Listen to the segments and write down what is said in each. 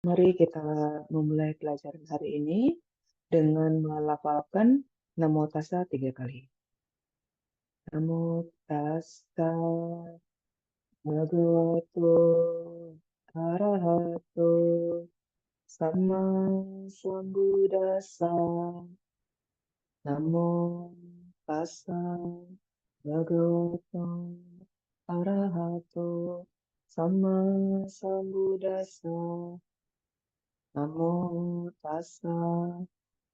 Mari kita memulai pelajaran hari ini dengan melafalkan Namo Tassa 3 kali. Namo Tassa Bhagavato Arahato Sama Sambuddhassa. Namo Tassa Bhagavato Arahato Sama Sambuddhassa. Namo Tassa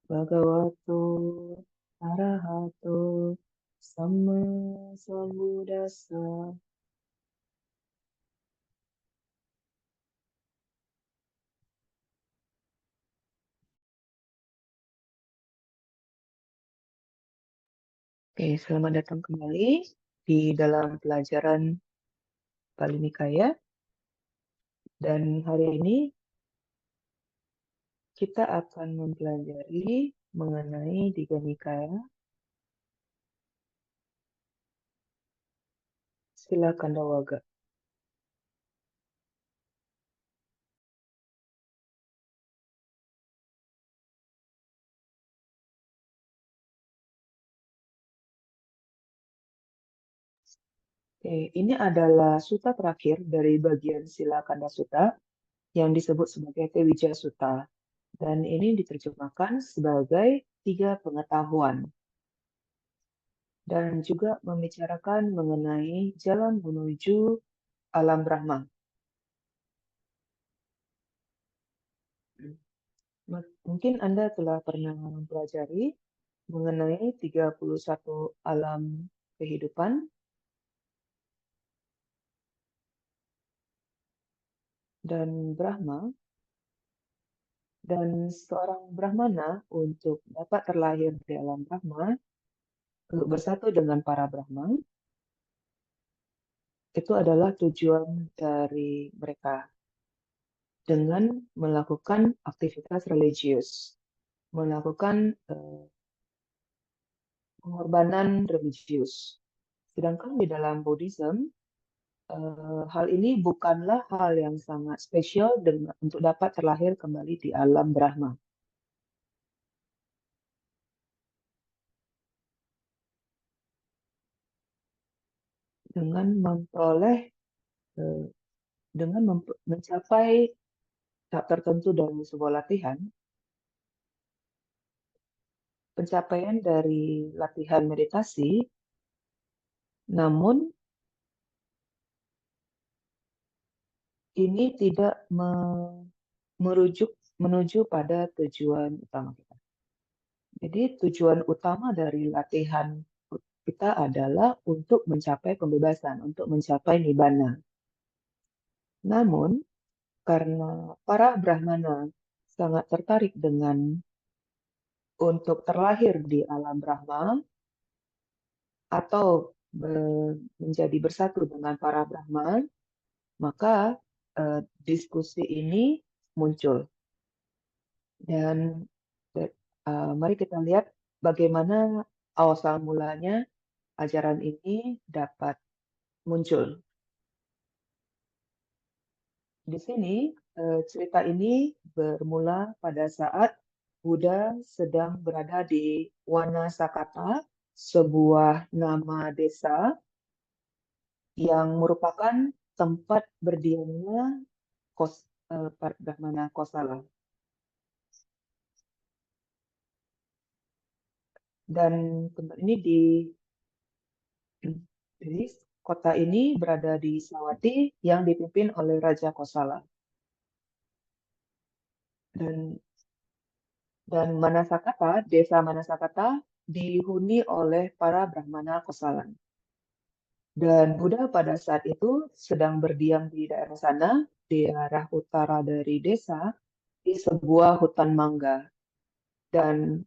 Bhagavato Arahato Sama Sambuddhassa. Oke, selamat datang kembali di dalam pelajaran Pali Nikaya. Dan hari ini kita akan mempelajari mengenai Diga Nikaya, Sila Kandawaga. Oke, ini adalah sutta terakhir dari bagian Sila Kanda Sutta yang disebut sebagai Tewija Sutta. Dan ini diterjemahkan sebagai 3 pengetahuan. Dan juga membicarakan mengenai jalan menuju alam Brahma. Mungkin Anda telah pernah mempelajari mengenai 31 alam kehidupan dan Brahma. Dan seorang Brahmana untuk dapat terlahir di alam Brahma, untuk bersatu dengan para Brahma, itu adalah tujuan dari mereka dengan melakukan aktivitas religius, melakukan pengorbanan religius. Sedangkan di dalam Buddhism, hal ini bukanlah hal yang sangat spesial untuk dapat terlahir kembali di alam Brahma. Dengan memperoleh, dengan mencapai tahap tertentu dari sebuah latihan, pencapaian dari latihan meditasi, namun ini tidak menuju pada tujuan utama kita. Jadi tujuan utama dari latihan kita adalah untuk mencapai pembebasan, untuk mencapai nibbana. Namun, karena para Brahmana sangat tertarik dengan untuk terlahir di alam Brahma atau menjadi bersatu dengan para Brahman, maka diskusi ini muncul. Dan mari kita lihat bagaimana awal mulanya ajaran ini dapat muncul. Di sini cerita ini bermula pada saat Buddha sedang berada di Wanasakata, sebuah nama desa yang merupakan tempat berdiamnya Brahmana Kosala. Dan tempat ini jadi kota ini berada di Sawati yang dipimpin oleh Raja Kosala. Dan Manasakata, desa Manasakata dihuni oleh para Brahmana Kosala. Dan Buddha pada saat itu sedang berdiam di daerah sana, di arah utara dari desa, di sebuah hutan mangga. Dan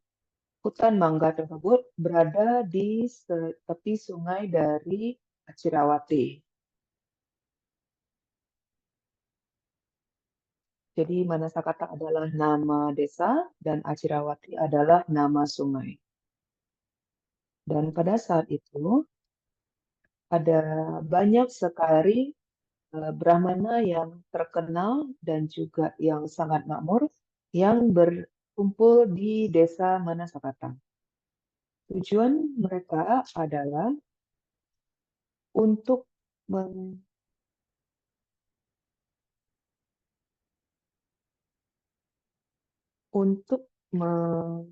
hutan mangga tersebut berada di tepi sungai dari Acirawati. Jadi Manasakata adalah nama desa dan Acirawati adalah nama sungai. Dan pada saat itu ada banyak sekali Brahmana yang terkenal dan juga yang sangat makmur yang berkumpul di desa Manasakata. Tujuan mereka adalah untuk men- untuk me-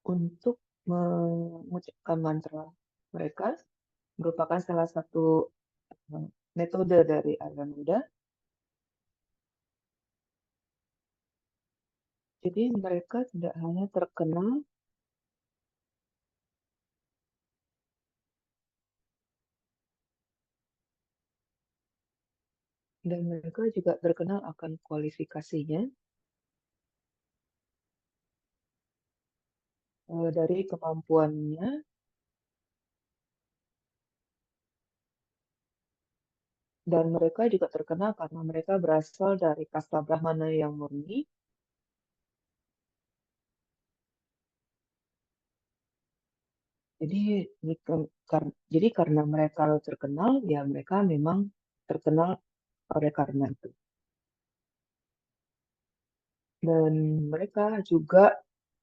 untuk mengucapkan mantra. Mereka merupakan salah satu metode dari aliran Buddha. Jadi mereka tidak hanya terkenal dan mereka juga terkenal akan kualifikasinya dari kemampuannya, dan mereka juga terkenal karena mereka berasal dari kasta Brahmana yang murni. Jadi, jadi karena mereka terkenal, ya mereka memang terkenal oleh karena itu. Dan mereka juga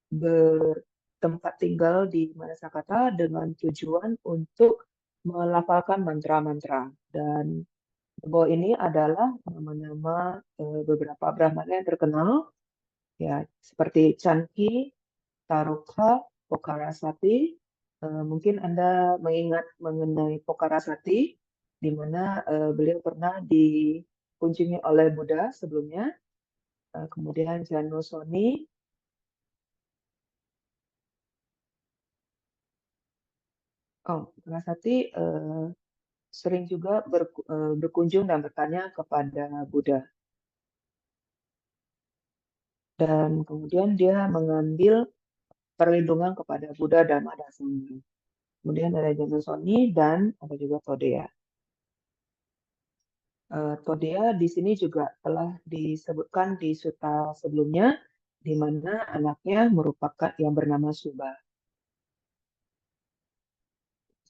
bertempat tinggal di Manasakata dengan tujuan untuk melafalkan mantra-mantra. Dan di bawah ini adalah nama-nama beberapa Brahmana yang terkenal, ya seperti Chanki, Taruka, Pokarasati. Mungkin Anda mengingat mengenai Pokarasati, di mana beliau pernah dikunjungi oleh Buddha sebelumnya. Kemudian Janusoni. Oh, Pokarasati sering juga berkunjung dan bertanya kepada Buddha. Dan kemudian dia mengambil perlindungan kepada Buddha dan Madasanga. Kemudian ada Janusoni dan ada juga Todea. Todea di sini juga telah disebutkan di sutta sebelumnya, di mana anaknya merupakan yang bernama Suba.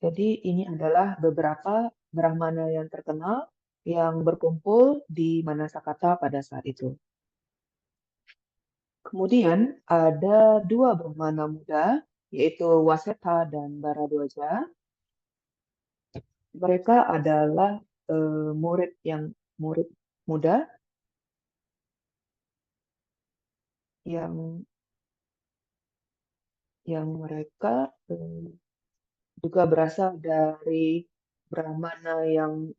Jadi ini adalah beberapa Brahmana yang terkenal yang berkumpul di Manasakata pada saat itu. Kemudian ada dua Brahmana muda, yaitu Waseta dan Baradwaja. Mereka adalah murid muda yang mereka juga berasal dari Brahmana yang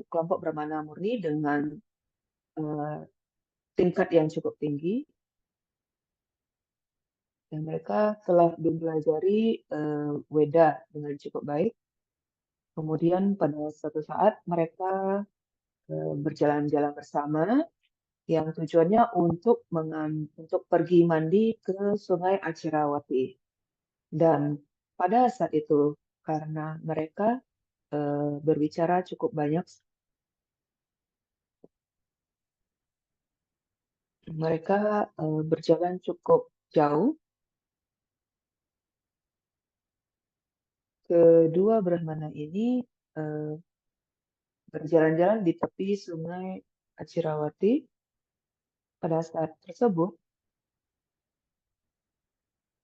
kelompok Brahmana murni dengan eh, tingkat yang cukup tinggi, dan mereka telah mempelajari Weda dengan cukup baik. Kemudian pada suatu saat mereka berjalan-jalan bersama yang tujuannya untuk pergi mandi ke Sungai Acirawati. Dan pada saat itu karena mereka berbicara cukup banyak, mereka berjalan cukup jauh. Kedua Brahmana ini eh, berjalan-jalan di tepi Sungai Acirawati. Pada saat tersebut,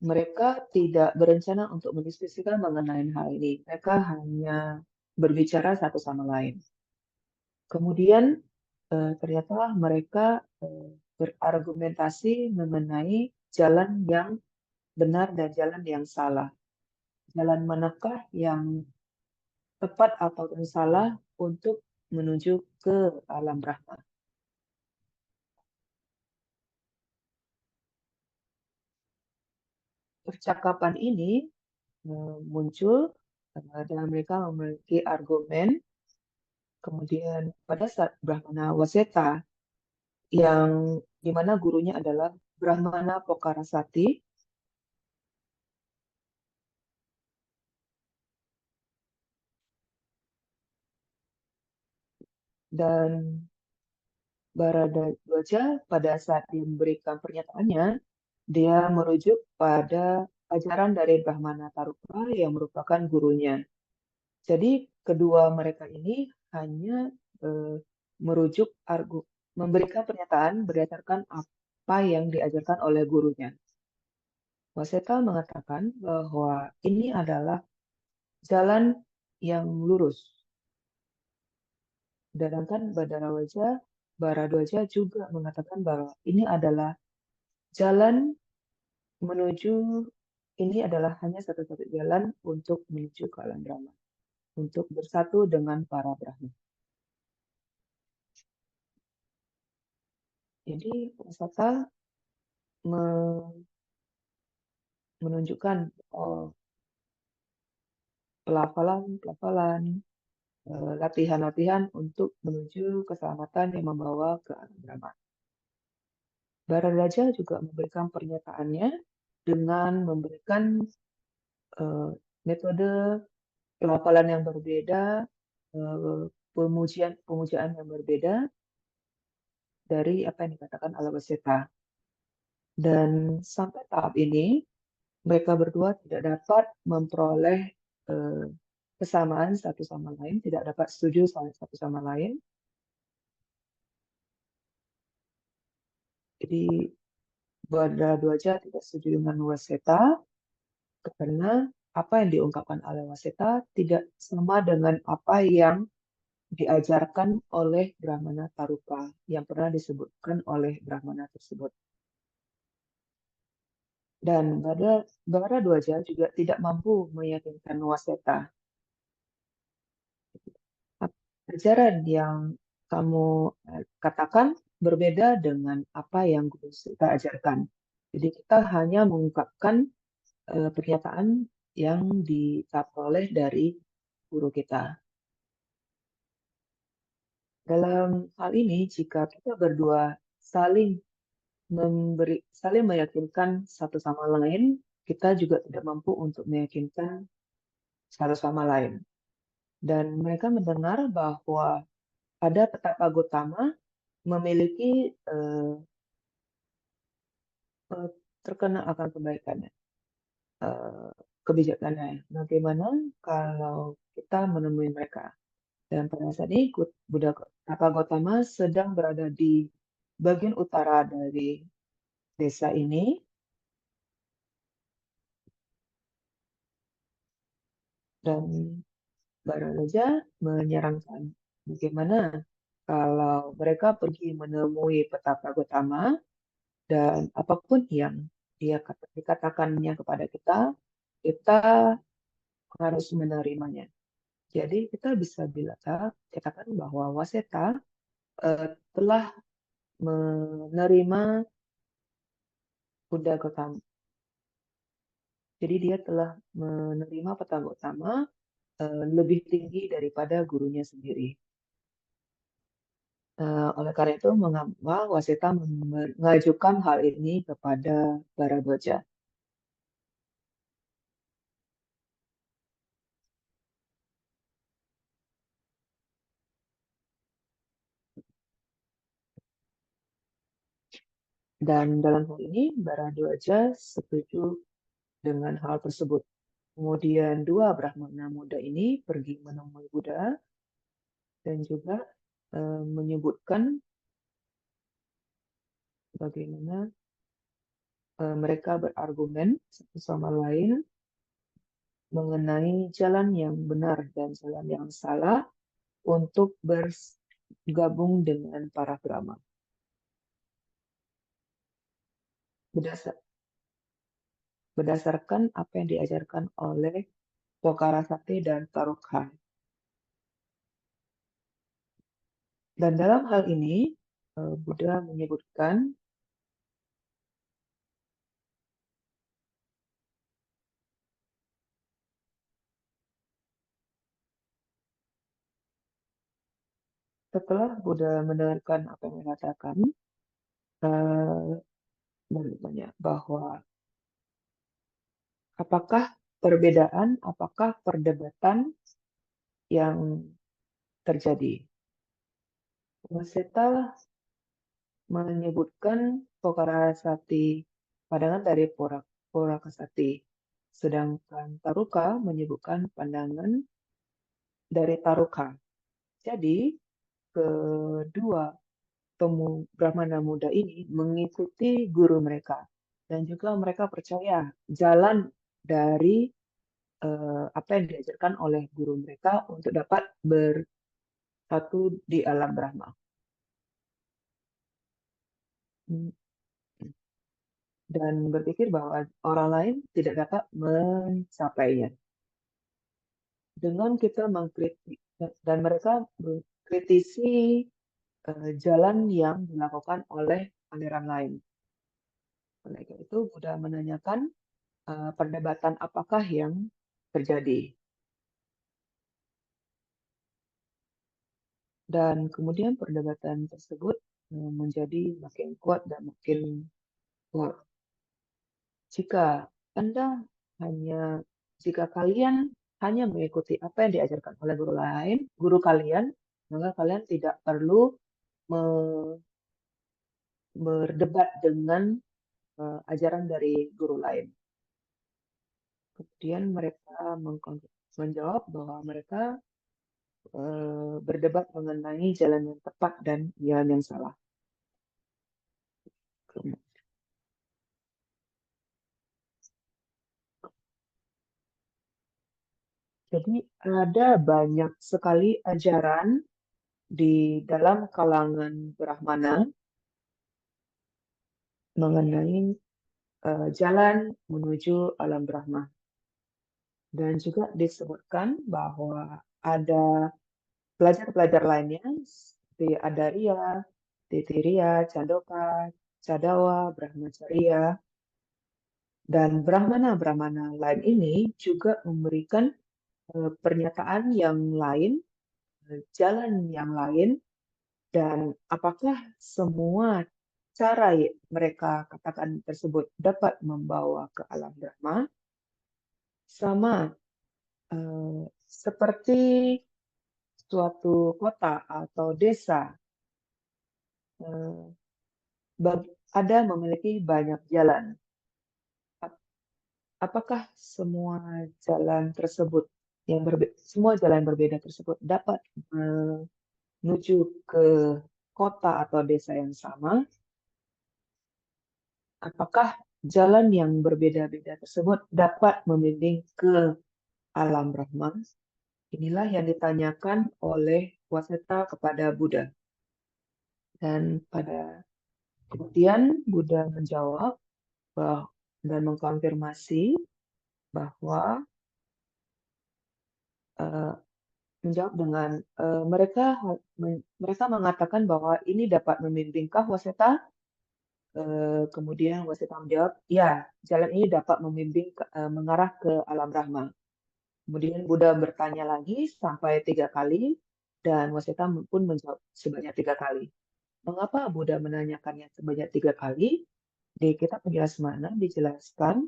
mereka tidak berencana untuk mendiskusikan mengenai hal ini. Mereka hanya berbicara satu sama lain. Kemudian ternyata mereka berargumentasi mengenai jalan yang benar dan jalan yang salah. Jalan manakah yang tepat atau salah untuk menuju ke alam Brahma. Percakapan ini muncul dan mereka memiliki argumen. Kemudian pada saat Brahmana Waseta yang dimana gurunya adalah Brahmana Pokarasati, dan Baradwaja pada saat dia memberikan pernyataannya, dia merujuk pada ajaran dari Brahmana Taruka yang merupakan gurunya. Jadi kedua mereka ini hanya merujuk memberikan pernyataan berdasarkan apa yang diajarkan oleh gurunya. Waseta mengatakan bahwa ini adalah jalan yang lurus. Sedangkan Baradwaja juga mengatakan bahwa jalan menuju ini adalah hanya satu-satu jalan untuk menuju ke alam Brahma, untuk bersatu dengan para Brahma. Jadi Waseta menunjukkan pelafalan, latihan-latihan untuk menuju keselamatan yang membawa ke alam Brahma. Baradwaja juga memberikan pernyataannya dengan memberikan metode pelafalan yang berbeda, pemujaan yang berbeda dari apa yang dikatakan oleh Waseta. Dan sampai tahap ini, mereka berdua tidak dapat memperoleh kesamaan satu sama lain, tidak dapat setuju satu sama lain. Jadi Baradwaja tidak setuju dengan Waseta karena apa yang diungkapkan oleh Waseta tidak sama dengan apa yang diajarkan oleh Brahmana Taruka yang pernah disebutkan oleh Brahmana tersebut. Dan Baradwaja juga tidak mampu meyakinkan Waseta. Ajaran yang kamu katakan berbeda dengan apa yang guru kita ajarkan. Jadi kita hanya mengungkapkan pernyataan yang diperoleh dari guru kita. Dalam hal ini, jika kita berdua saling meyakinkan satu sama lain, kita juga tidak mampu untuk meyakinkan satu sama lain. Dan mereka mendengar bahwa ada petapa Gotama memiliki terkena akan kebaikannya, kebijakannya. Bagaimana kalau kita menemui mereka? Dan pada saat ini Buddha Tapa Gotama sedang berada di bagian utara dari desa ini, dan Baradwaja menyarankan bagaimana kalau mereka pergi menemui Petapa Gotama dan apapun yang dikatakannya kepada kita, kita harus menerimanya. Jadi kita bisa katakan bahwa Waseta telah menerima Buddha Gotama. Jadi dia telah menerima Petapa Gotama lebih tinggi daripada gurunya sendiri. Oleh karena itu, mengapa Waseta mengajukan hal ini kepada Baradwaja. Dan dalam hal ini, Baradwaja setuju dengan hal tersebut. Kemudian dua Brahmana muda ini pergi menemui Buddha dan juga menyebutkan bagaimana mereka berargumen satu sama lain mengenai jalan yang benar dan jalan yang salah untuk bergabung dengan para Brahma. Berdasarkan apa yang diajarkan oleh Pokarasati dan Tarukha. Dan dalam hal ini, Buddha menyebutkan setelah Buddha mendengarkan apa yang dikatakan, bertanya bahwa apakah perdebatan yang terjadi. Waseta menyebutkan Pokarasati, pandangan dari Porakasati, sedangkan Taruka menyebutkan pandangan dari Taruka. Jadi, kedua Brahmana muda ini mengikuti guru mereka. Dan juga mereka percaya jalan dari apa yang diajarkan oleh guru mereka untuk dapat bersatu di alam Brahma. Dan berpikir bahwa orang lain tidak dapat mencapainya. Dengan kita mengkritik dan mereka mengkritisi jalan yang dilakukan oleh aliran lain. Oleh karena itu, Buddha menanyakan perdebatan apakah yang terjadi. Dan kemudian perdebatan tersebut menjadi makin kuat dan makin kuat. Jika Anda jika kalian hanya mengikuti apa yang diajarkan oleh guru kalian, maka kalian tidak perlu berdebat dengan ajaran dari guru lain. Kemudian mereka menjawab bahwa mereka berdebat mengenai jalan yang tepat dan jalan yang salah. Jadi ada banyak sekali ajaran di dalam kalangan Brahmana mengenai jalan menuju alam Brahma. Dan juga disebutkan bahwa ada pelajar-pelajar lainnya seperti Adarya, Titiria, Candoka, Cadawa, Brahmacharya, dan Brahmana-Brahmana lain ini juga memberikan pernyataan yang lain, jalan yang lain, dan apakah semua cara mereka katakan tersebut dapat membawa ke alam Brahma, sama seperti suatu kota atau desa ada memiliki banyak jalan. Apakah semua jalan tersebut semua jalan berbeda tersebut dapat menuju ke kota atau desa yang sama? Apakah jalan yang berbeda-beda tersebut dapat membimbing ke alam Brahma? Inilah yang ditanyakan oleh Waseta kepada Buddha. Dan kemudian Buddha menjawab dan mengkonfirmasi bahwa menjawab dengan mereka mengatakan bahwa ini dapat membimbingkah Waseta? Kemudian Waseta menjawab, ya, jalan ini dapat membimbing mengarah ke alam Brahma. Kemudian Buddha bertanya lagi sampai 3 kali, dan Waseta pun menjawab sebanyak 3 kali. Mengapa Buddha menanyakannya sebanyak 3 kali? Di kitab penjelasan mana dijelaskan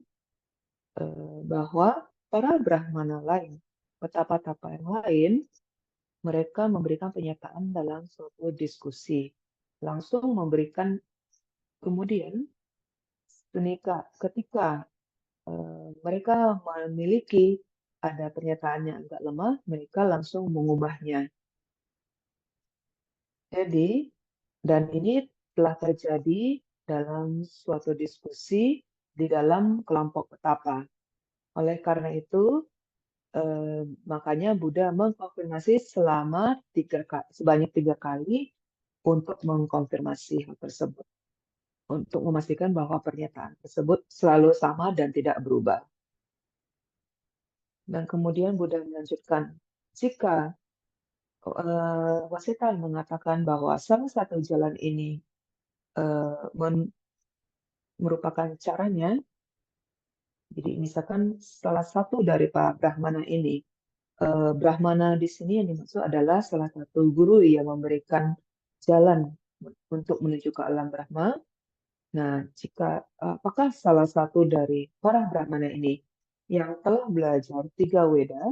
bahwa para Brahmana lain, petapa-tapa yang lain, mereka memberikan pernyataan dalam suatu diskusi. Langsung memberikan, kemudian ketika mereka memiliki ada pernyataan yang agak lemah, mereka langsung mengubahnya. Jadi, dan ini telah terjadi dalam suatu diskusi di dalam kelompok petapa. Oleh karena itu, makanya Buddha mengkonfirmasi sebanyak 3 kali untuk mengkonfirmasi hal tersebut. Untuk memastikan bahwa pernyataan tersebut selalu sama dan tidak berubah. Dan kemudian Buddha melanjutkan, jika Wasita mengatakan bahwa salah satu jalan ini merupakan caranya, jadi misalkan salah satu dari para Brahmana ini, Brahmana di sini yang dimaksud adalah salah satu guru yang memberikan jalan untuk menuju ke alam Brahma. Nah, apakah salah satu dari para Brahmana ini yang telah belajar 3 Weda,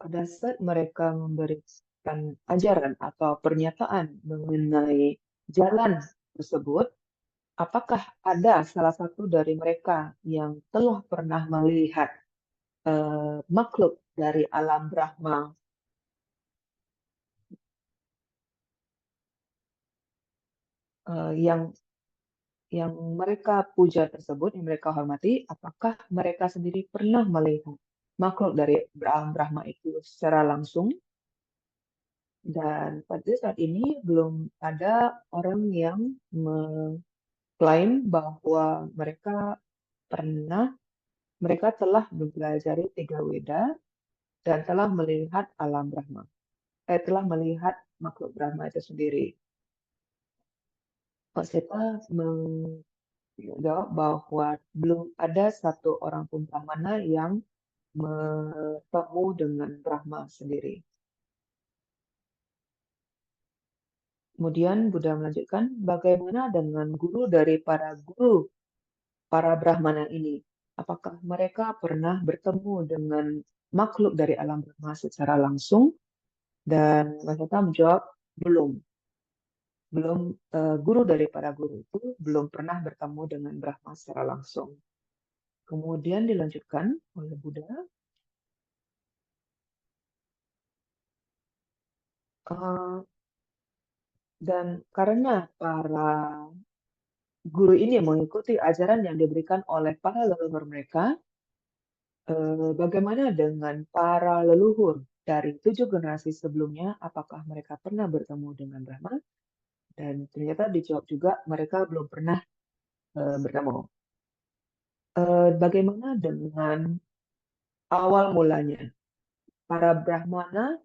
pada saat mereka memberikan ajaran atau pernyataan mengenai jalan tersebut, apakah ada salah satu dari mereka yang telah pernah melihat makhluk dari alam Brahma yang mereka puja tersebut, yang mereka hormati, apakah mereka sendiri pernah melihat makhluk dari alam Brahma itu secara langsung? Dan pada saat ini belum ada orang yang mengklaim bahwa pernah, mereka telah mempelajari tiga Weda dan telah melihat alam Brahma, telah melihat makhluk Brahma itu sendiri. Pak Seta menjawab bahwa belum ada satu orang pun Brahmana yang bertemu dengan Brahma sendiri. Kemudian Buddha melanjutkan, bagaimana dengan guru dari para guru, para Brahmana ini? Apakah mereka pernah bertemu dengan makhluk dari alam Brahma secara langsung? Dan mereka menjawab, belum. Belum, guru dari para guru itu belum pernah bertemu dengan Brahma secara langsung. Kemudian dilanjutkan oleh Buddha, eh, dan karena para guru ini mengikuti ajaran yang diberikan oleh para leluhur mereka, bagaimana dengan para leluhur dari 7 generasi sebelumnya? Apakah mereka pernah bertemu dengan Brahma? Dan ternyata dijawab juga mereka belum pernah bertemu. Bagaimana dengan awal mulanya? Para Brahmana,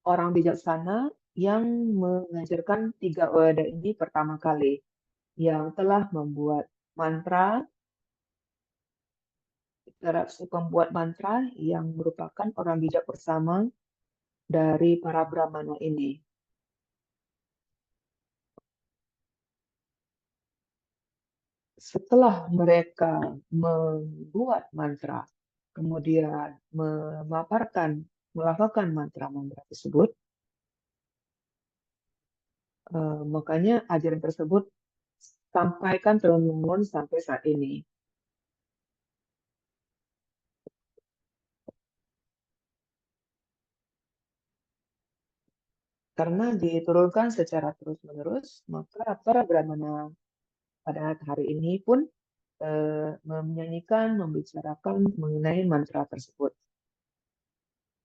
orang bijaksana yang mengajarkan tiga Weda ini pertama kali, yang telah membuat mantra, pembuat mantra yang merupakan orang bijak bersama dari para Brahmana ini. Setelah mereka membuat mantra, kemudian memaparkan, melafalkan mantra-mantra tersebut, makanya ajaran tersebut sampaikan turun-temurun sampai saat ini. Karena diturunkan secara terus-menerus, maka para Brahmana pada hari ini pun menyanyikan, membicarakan mengenai mantra tersebut.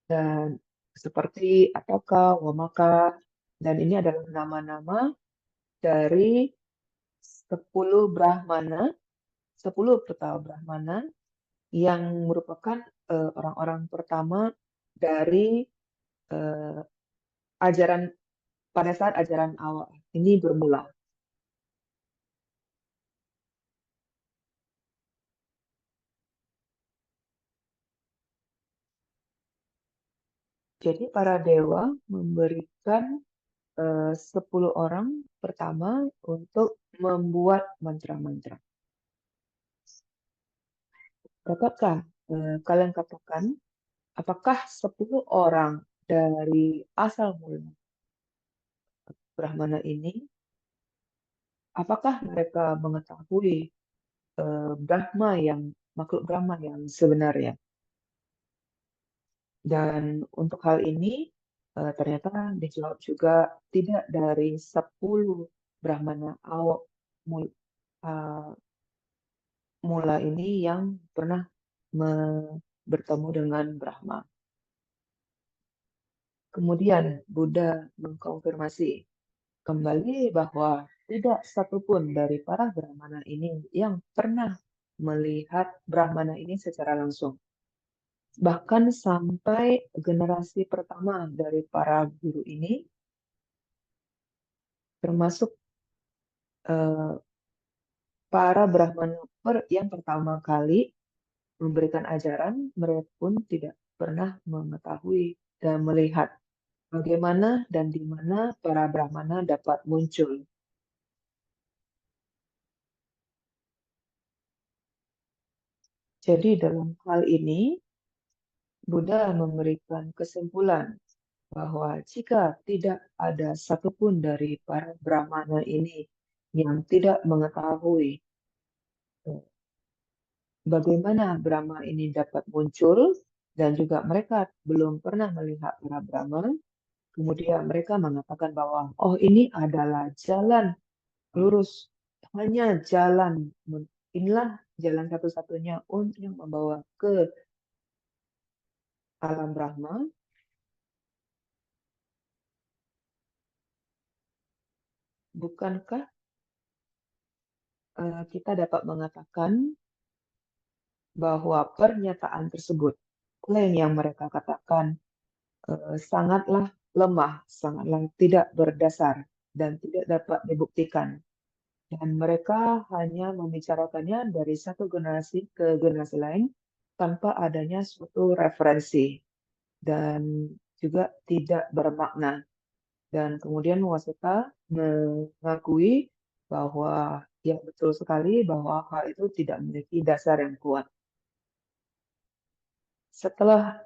Dan seperti Ataka, Wamaka, dan ini adalah nama-nama dari 10 Brahmana, 10 Putara Brahmana yang merupakan orang-orang pertama dari eh, ajaran pada saat ajaran awal ini bermula. Jadi para dewa memberikan 10 orang pertama untuk membuat mantra-mantra. Dapatkah kalian katakan apakah 10 orang dari asal mula Brahmana ini, apakah mereka mengetahui Brahma yang makhluk Brahma yang sebenarnya? Dan untuk hal ini ternyata dijawab juga tidak dari 10 Brahmana awal uh, mula ini yang pernah bertemu dengan Brahma. Kemudian Buddha mengkonfirmasi kembali bahwa tidak satupun dari para Brahmana ini yang pernah melihat Brahmana ini secara langsung. Bahkan sampai generasi pertama dari para guru ini, termasuk eh, para Brahmana yang pertama kali memberikan ajaran, mereka pun tidak pernah mengetahui dan melihat bagaimana dan di mana para Brahmana dapat muncul. Jadi dalam hal ini, Buddha memberikan kesimpulan bahwa jika tidak ada satupun dari para Brahmana ini yang tidak mengetahui bagaimana Brahma ini dapat muncul, dan juga mereka belum pernah melihat para Brahma. Kemudian mereka mengatakan bahwa, oh, ini adalah jalan lurus, hanya jalan. Inilah jalan satu-satunya untuk yang membawa ke alam Brahma. Bukankah kita dapat mengatakan bahwa pernyataan tersebut, klaim yang mereka katakan, sangatlah lemah, sangatlah tidak berdasar, dan tidak dapat dibuktikan. Dan mereka hanya membicarakannya dari satu generasi ke generasi lain tanpa adanya suatu referensi dan juga tidak bermakna. Dan kemudian Wasita mengakui bahwa ya betul sekali bahwa hal itu tidak memiliki dasar yang kuat. Setelah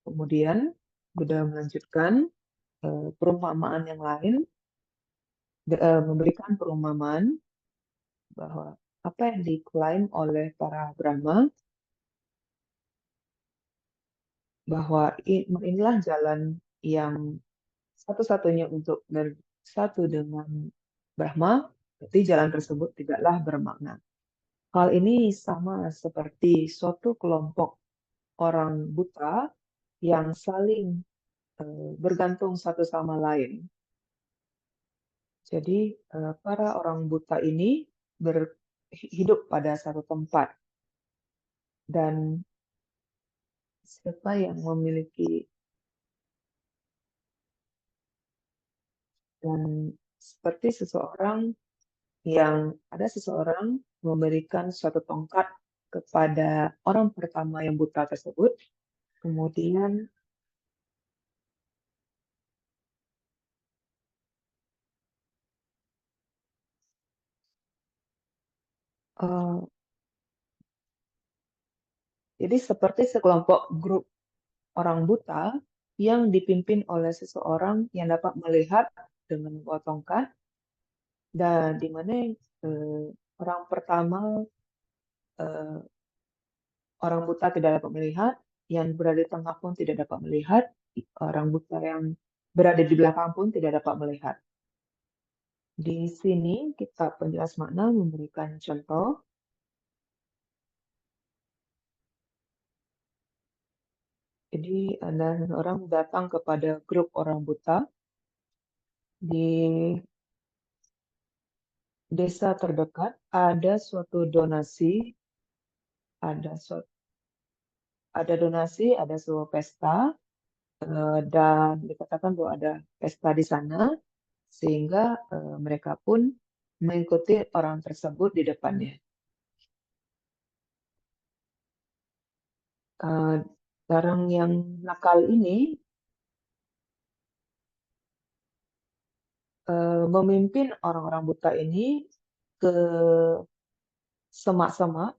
kemudian Buddha melanjutkan perumpamaan yang lain, memberikan perumpamaan bahwa apa yang diklaim oleh para Brahma bahwa inilah jalan yang satu-satunya untuk bersatu dengan Brahma, berarti jalan tersebut tidaklah bermakna. Hal ini sama seperti suatu kelompok orang buta yang saling bergantung satu sama lain. Jadi para orang buta ini hidup pada satu tempat, dan siapa yang memiliki, dan seperti seseorang memberikan suatu tongkat kepada orang pertama yang buta tersebut, kemudian eh, jadi seperti sekelompok grup orang buta yang dipimpin oleh seseorang yang dapat melihat dengan membawa tongkat, dan di mana eh, orang pertama, eh, orang buta tidak dapat melihat, yang berada di tengah pun tidak dapat melihat, orang buta yang berada di belakang pun tidak dapat melihat. Di sini kitab penjelas makna memberikan contoh. Jadi ada orang datang kepada grup orang buta di desa terdekat, ada suatu donasi, ada suatu ada sebuah pesta, dan dikatakan bahwa ada pesta di sana, sehingga mereka pun mengikuti orang tersebut di depannya. Eh, Orang yang nakal ini memimpin orang-orang buta ini ke semak-semak.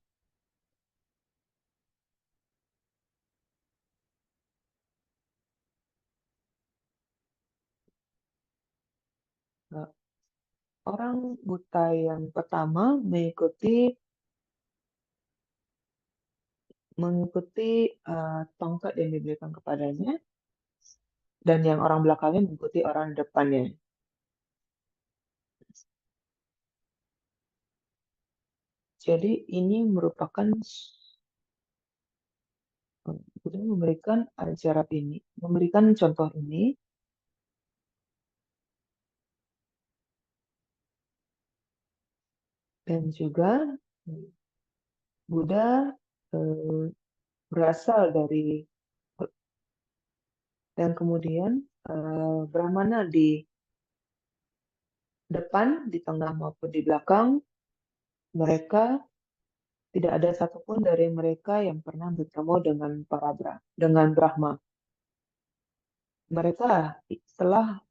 Eh, Orang buta yang pertama mengikuti tongkat yang diberikan kepadanya, dan yang orang belakangnya mengikuti orang di depannya. Jadi ini merupakan Buddha memberikan contoh ini, dan juga Buddha eh, berasal dari, dan kemudian Brahmana di depan, di tengah maupun di belakang, mereka tidak ada satupun dari mereka yang pernah bertemu dengan dengan Brahma. Mereka telah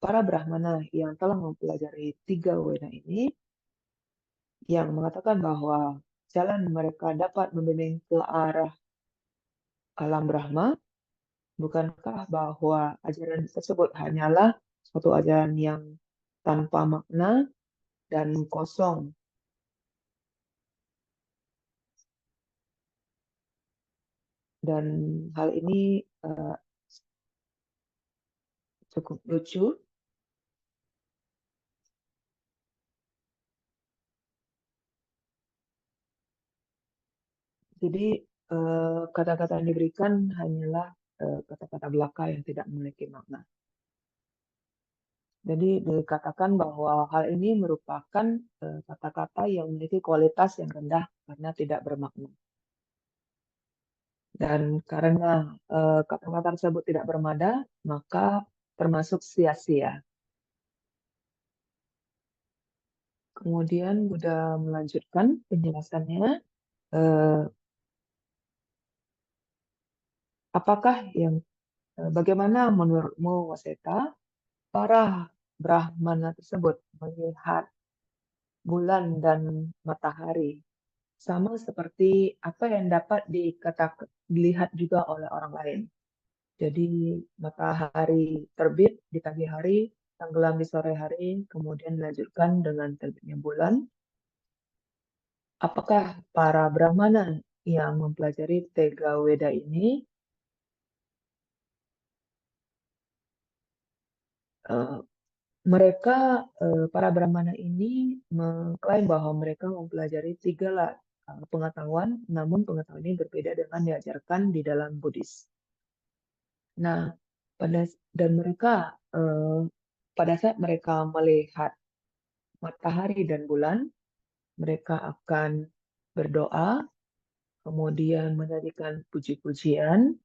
para Brahmana yang telah mempelajari tiga wena ini, yang mengatakan bahwa jalan mereka dapat membimbing ke arah alam Brahma. Bukankah bahwa ajaran tersebut hanyalah suatu ajaran yang tanpa makna, dan kosong. Dan hal ini cukup lucu. Jadi kata-kata yang diberikan hanyalah kata-kata belaka yang tidak memiliki makna. Jadi dikatakan bahwa hal ini merupakan kata-kata yang memiliki kualitas yang rendah karena tidak bermakna. Dan karena kata-kata tersebut tidak bermada, maka termasuk sia-sia. Kemudian Buddha melanjutkan penjelasannya. eh, Apakah yang bagaimana menurutmu, Waseta, para Brahmana tersebut melihat bulan dan matahari sama seperti apa yang dapat dilihat juga oleh orang lain? Jadi matahari terbit di pagi hari, tenggelam di sore hari, kemudian dilanjutkan dengan terbitnya bulan. Apakah para Brahmana yang mempelajari Tega Weda ini eh, mereka para Brahmana ini mengklaim bahwa mereka mempelajari tiga pengetahuan, namun pengetahuan ini berbeda dengan diajarkan di dalam Buddhis. Nah, dan mereka pada saat mereka melihat matahari dan bulan, mereka akan berdoa, kemudian menyanyikan puji-pujian.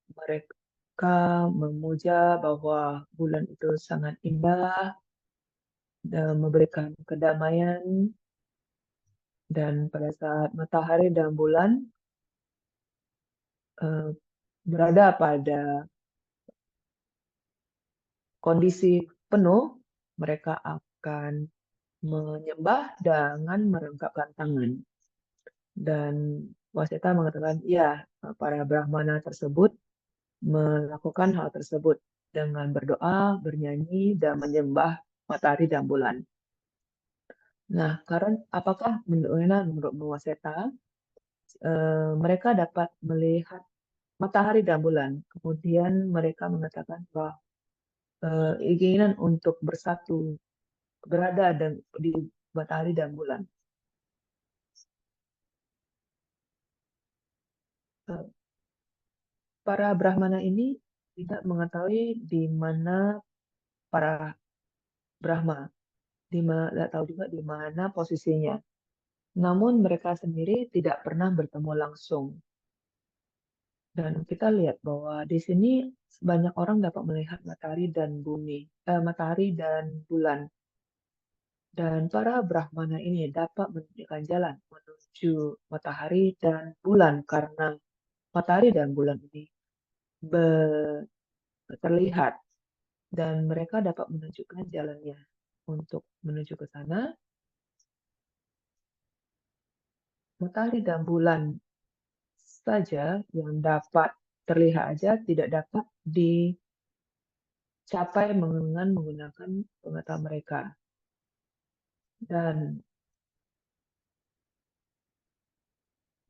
Mereka memuja bahwa bulan itu sangat indah dan memberikan kedamaian. Dan pada saat matahari dan bulan eh, berada pada kondisi penuh, mereka akan menyembah dengan merengkapkan tangan. Dan Wasita mengatakan, ya, para Brahmana tersebut melakukan hal tersebut dengan berdoa, bernyanyi, dan menyembah matahari dan bulan. Nah, karena apakah menurut Wasita, mereka dapat melihat matahari dan bulan. Kemudian mereka mengatakan bahwa keinginan untuk bersatu, berada di matahari dan bulan. Eh, Para Brahmana ini tidak mengetahui di mana para Brahma, tidak tahu juga di mana posisinya. Namun mereka sendiri tidak pernah bertemu langsung. Dan kita lihat bahwa di sini banyak orang dapat melihat matahari dan matahari dan bulan. Dan para Brahmana ini dapat menunjukkan jalan menuju matahari dan bulan karena matahari dan bulan ini terlihat dan mereka dapat menunjukkan jalannya untuk menuju ke sana. Matahari dan bulan saja yang dapat terlihat aja tidak dapat dicapai dengan menggunakan pengetahuan mereka. Dan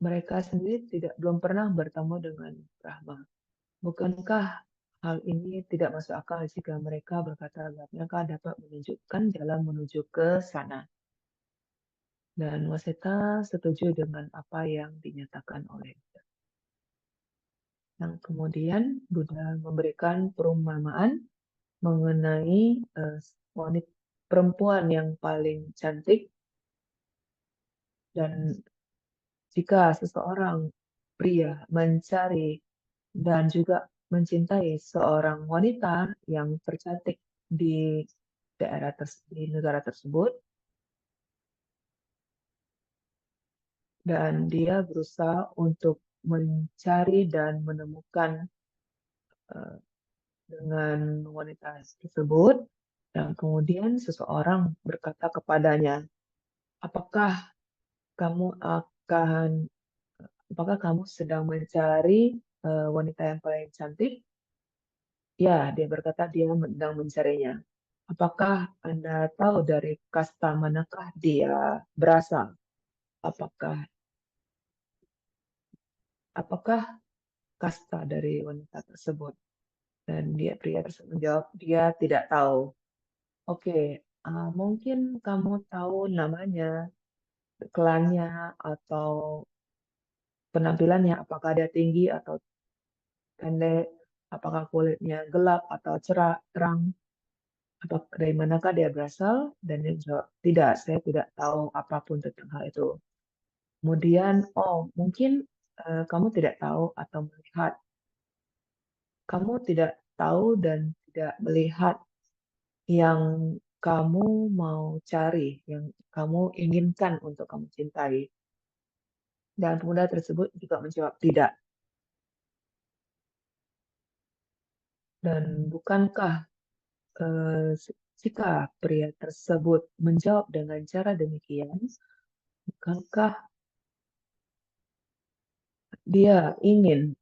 mereka sendiri belum pernah bertemu dengan Brahma. Bukankah hal ini tidak masuk akal jika mereka berkata mereka dapat menunjukkan jalan menuju ke sana? Dan Wasita setuju dengan apa yang dinyatakan oleh Buddha. Yang kemudian Buddha memberikan perumpamaan mengenai wanita perempuan yang paling cantik, dan jika seseorang pria mencari dan juga mencintai seorang wanita yang tercantik di di negara tersebut, dan dia berusaha untuk mencari dan menemukan eh, dengan wanita tersebut, dan kemudian seseorang berkata kepadanya, apakah kamu akan apakah kamu sedang mencari wanita yang paling cantik? Ya, dia berkata dia sedang mencarinya. Apakah Anda tahu dari kasta manakah dia berasal? Apakah apakah kasta dari wanita tersebut? Dan pria tersebut menjawab, dia tidak tahu. Oke, mungkin kamu tahu namanya, klannya, atau penampilannya, apakah dia tinggi atau pendek, apakah kulitnya gelap atau cerah, terang, apakah dari manakah dia berasal? Dan dia menjawab, tidak, saya tidak tahu apapun tentang hal itu. Kemudian, oh mungkin kamu tidak tahu atau melihat, kamu tidak tahu dan tidak melihat yang kamu mau cari, yang kamu inginkan untuk kamu cintai. Dan pemuda tersebut juga menjawab tidak. Dan bukankah jika pria tersebut menjawab dengan cara demikian, bukankah dia ingin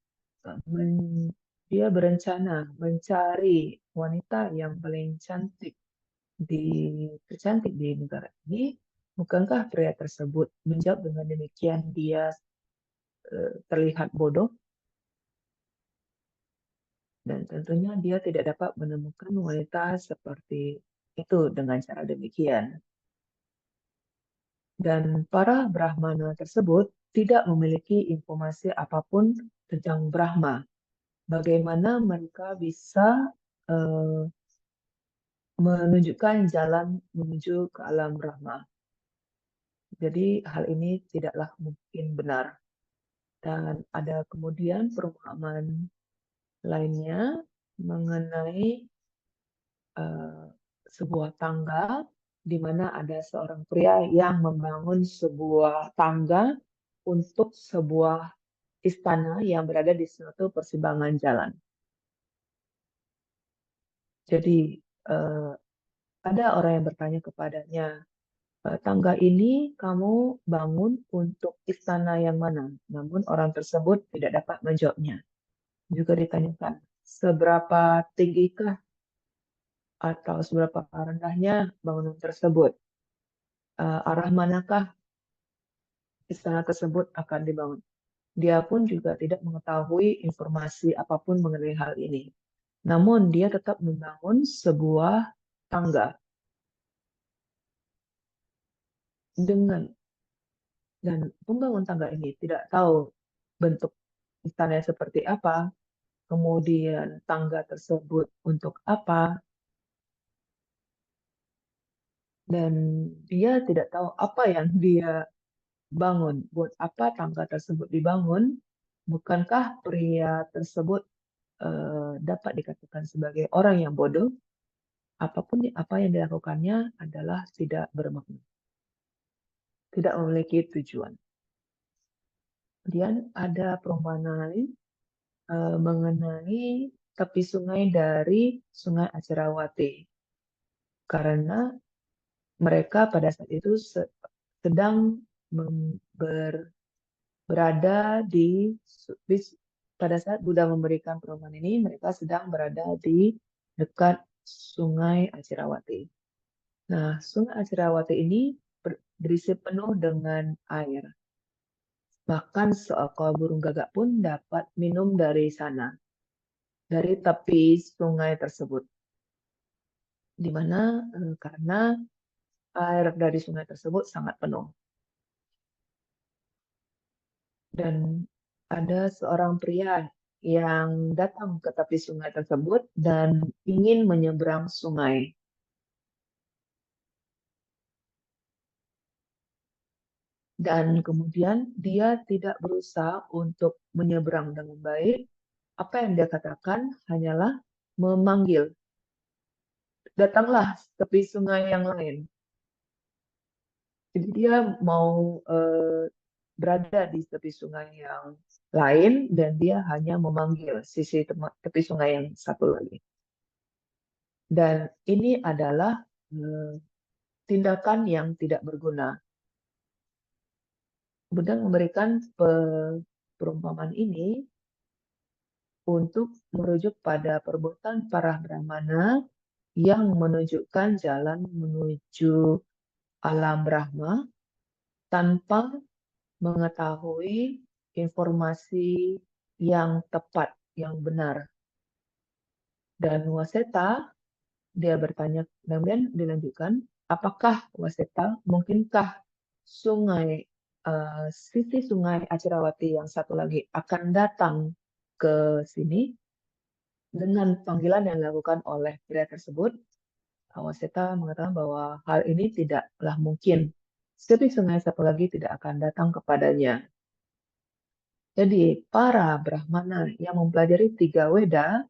dia berencana mencari wanita yang paling tercantik di negara ini? Bukankah pria tersebut menjawab dengan demikian dia terlihat bodoh? Dan tentunya dia tidak dapat menemukan wanita seperti itu dengan cara demikian. Dan para Brahmana tersebut tidak memiliki informasi apapun tentang Brahma. Bagaimana mereka bisa eh, menunjukkan jalan menuju ke alam Brahma. Jadi hal ini tidaklah mungkin benar. Dan ada kemudian perumpamaan lainnya mengenai eh, sebuah tangga di mana ada seorang pria yang membangun sebuah tangga untuk sebuah istana yang berada di suatu persimpangan jalan. Jadi eh, ada orang yang bertanya kepadanya, tangga ini kamu bangun untuk istana yang mana? Namun orang tersebut tidak dapat menjawabnya. Juga ditanyakan, seberapa tinggikah atau seberapa rendahnya bangunan tersebut? Arah manakah istana tersebut akan dibangun? Dia pun juga tidak mengetahui informasi apapun mengenai hal ini. Namun dia tetap membangun sebuah tangga dengan dan pembangun tangga ini tidak tahu bentuk istana seperti apa, kemudian tangga tersebut untuk apa, dan dia tidak tahu apa yang dia bangun, buat apa tangga tersebut dibangun. Bukankah pria tersebut dapat dikatakan sebagai orang yang bodoh? Apapun apa yang dilakukannya adalah tidak bermakna, tidak memiliki tujuan. Kemudian ada perumpamaan lain mengenai tepi sungai dari Sungai Acirawati. Karena mereka pada saat itu sedang berada pada saat Buddha memberikan perumpamaan ini, mereka sedang berada di dekat Sungai Acirawati. Nah, Sungai Acirawati ini berisi penuh dengan air. Bahkan seekor burung gagak pun dapat minum dari sana, dari tepi sungai tersebut. Di mana karena air dari sungai tersebut sangat penuh. Dan ada seorang pria yang datang ke tepi sungai tersebut dan ingin menyeberang sungai. Dan kemudian dia tidak berusaha untuk menyeberang dengan baik. Apa yang dia katakan hanyalah memanggil, datanglah tepi sungai yang lain. Jadi dia mau berada di tepi sungai yang lain dan dia hanya memanggil sisi tepi sungai yang satu lagi. Dan ini adalah tindakan yang tidak berguna. Buddha memberikan perumpamaan ini untuk merujuk pada perbuatan para brahmana yang menunjukkan jalan menuju alam Brahma tanpa mengetahui informasi yang tepat, yang benar. Dan Waseta, dia bertanya, kemudian dilanjutkan, apakah Waseta, mungkinkah sisi sungai Acirawati yang satu lagi akan datang ke sini dengan panggilan yang dilakukan oleh pria tersebut? Waseta mengatakan bahwa hal ini tidaklah mungkin. Sisi sungai satu lagi tidak akan datang kepadanya. Jadi para Brahmana yang mempelajari tiga Weda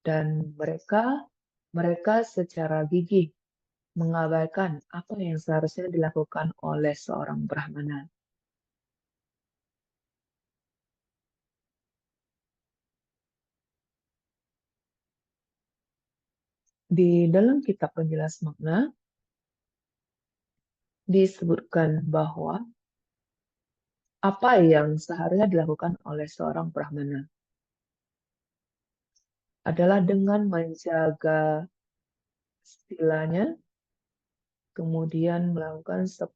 dan mereka secara gigih mengabaikan apa yang seharusnya dilakukan oleh seorang Brahmana. Di dalam kitab penjelas makna disebutkan bahwa apa yang seharusnya dilakukan oleh seorang Brahmana adalah dengan menjaga silanya, kemudian melakukan 10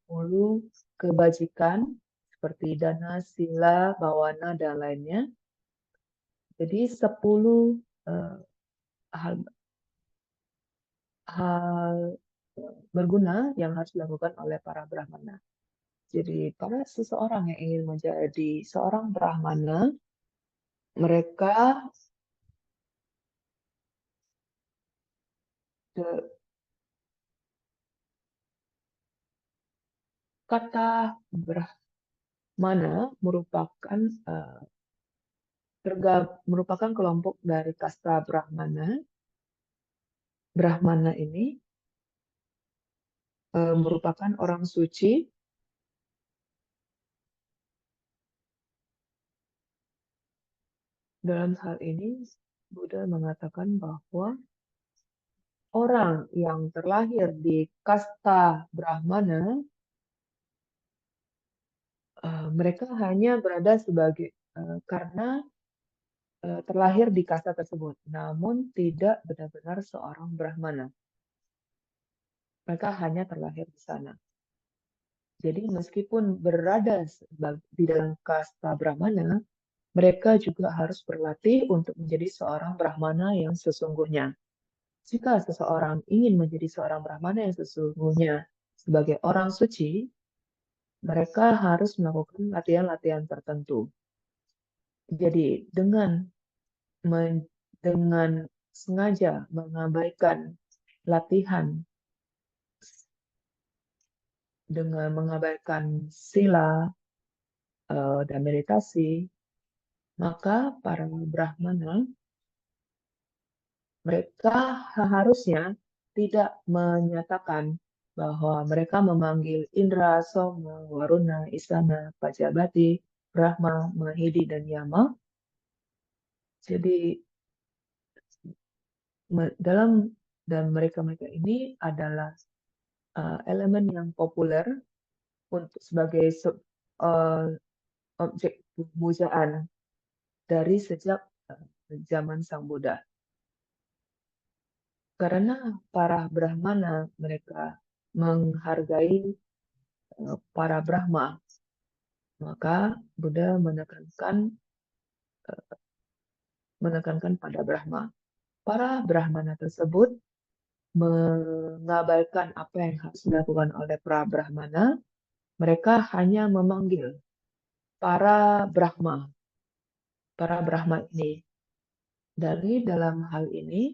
kebajikan seperti dana, sila, bawana, dan lainnya. Jadi 10 hal berguna yang harus dilakukan oleh para Brahmana. Jadi para seseorang yang ingin menjadi seorang Brahmana, mereka kata Brahmana merupakan kelompok dari kasta Brahmana. Brahmana ini merupakan orang suci. Dalam hal ini, Buddha mengatakan bahwa orang yang terlahir di kasta Brahmana, mereka hanya berada sebagai karena terlahir di kasta tersebut, namun tidak benar-benar seorang Brahmana. Mereka hanya terlahir di sana. Jadi meskipun berada di dalam kasta Brahmana, mereka juga harus berlatih untuk menjadi seorang Brahmana yang sesungguhnya. Jika seseorang ingin menjadi seorang Brahmana yang sesungguhnya sebagai orang suci, mereka harus melakukan latihan-latihan tertentu. Jadi dengan sengaja mengabaikan latihan, dengan mengabaikan sila dan meditasi, maka para Brahmana mereka harusnya tidak menyatakan bahwa mereka memanggil Indra, Soma, Waruna, Isana, Pajabati, Brahma, Mahidi, dan Yama. Jadi dan mereka ini adalah elemen yang populer untuk sebagai objek pemujaan dari sejak zaman Sang Buddha. Karena para Brahmana mereka menghargai para Brahma, maka Buddha menekankan pada Brahma. Para Brahmana tersebut mengabaikan apa yang harus dilakukan oleh para Brahmana. Mereka hanya memanggil para Brahma ini. Dari dalam hal ini,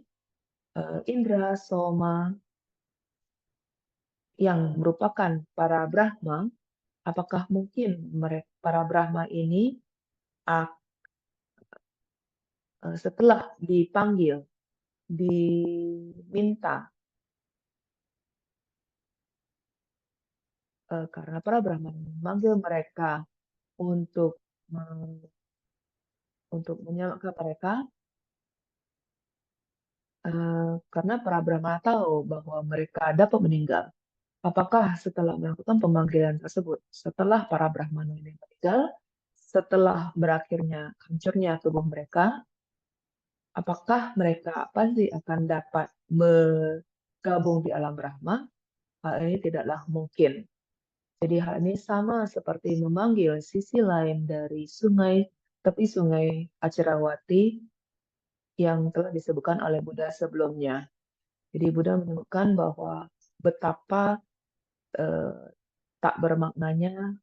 Indra, Soma, yang merupakan para Brahma, apakah mungkin para Brahma ini setelah dipanggil, diminta, karena para Brahma memanggil mereka untuk menyelamatkan mereka, karena para Brahma tahu bahwa mereka dapat meninggal. Apakah setelah melakukan pemanggilan tersebut, setelah para Brahmana ini meninggal, setelah hancurnya tubuh mereka, apakah mereka pasti akan dapat bergabung di alam Brahma, hal ini tidaklah mungkin. Jadi hal ini sama seperti memanggil sisi lain dari tepi sungai Acirawati yang telah disebutkan oleh Buddha sebelumnya. Jadi Buddha menyebutkan bahwa betapa eh, tak bermaknanya